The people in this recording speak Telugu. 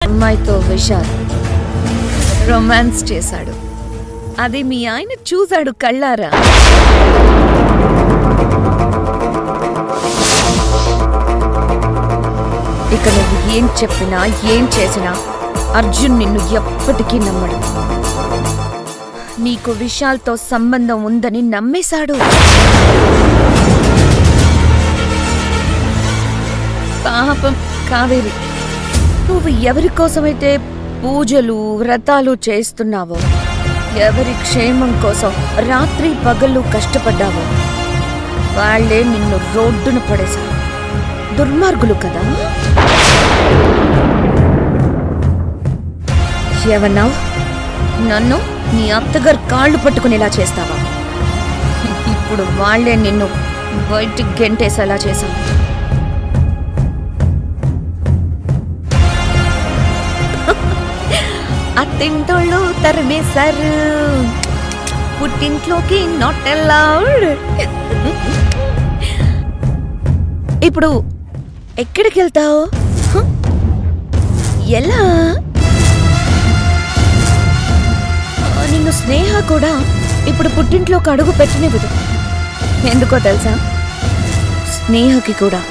అమ్మాయితో విశాల్ రొమాన్స్ చేశాడు. అది మీ ఆయన చూశాడు కళ్ళారా. ఇక నువ్వు ఏం చెప్పినా ఏం చేసినా అర్జున్ నిన్ను ఎప్పటికీ నమ్మడు. నీకు విశాల్తో సంబంధం ఉందని నమ్మేశాడు. పాపం కావేరి, నువ్వు ఎవరి కోసమైతే పూజలు వ్రతాలు చేస్తున్నావో, ఎవరి క్షేమం కోసం రాత్రి పగళ్ళు కష్టపడ్డావో వాళ్లే నిన్ను రోడ్డున పడేశారు. దుర్మార్గులు కదా. ఏమన్నావు? నన్ను నీ అత్తగారు కాళ్ళు పట్టుకునేలా చేస్తావా? ఇప్పుడు వాళ్లే నిన్ను బయటికి గెంటేసేలా చేశావు. అత్తింటోళ్ళు తరిమేశారు, పుట్టింట్లోకి నాట్ అలౌడ్. ఇప్పుడు ఎక్కడికి వెళ్తావు? ఎలా? నిన్ను స్నేహ కూడా ఇప్పుడు పుట్టింట్లోకి అడుగు పెట్టనివ్వదు. ఎందుకో తెలుసా? స్నేహకి కూడా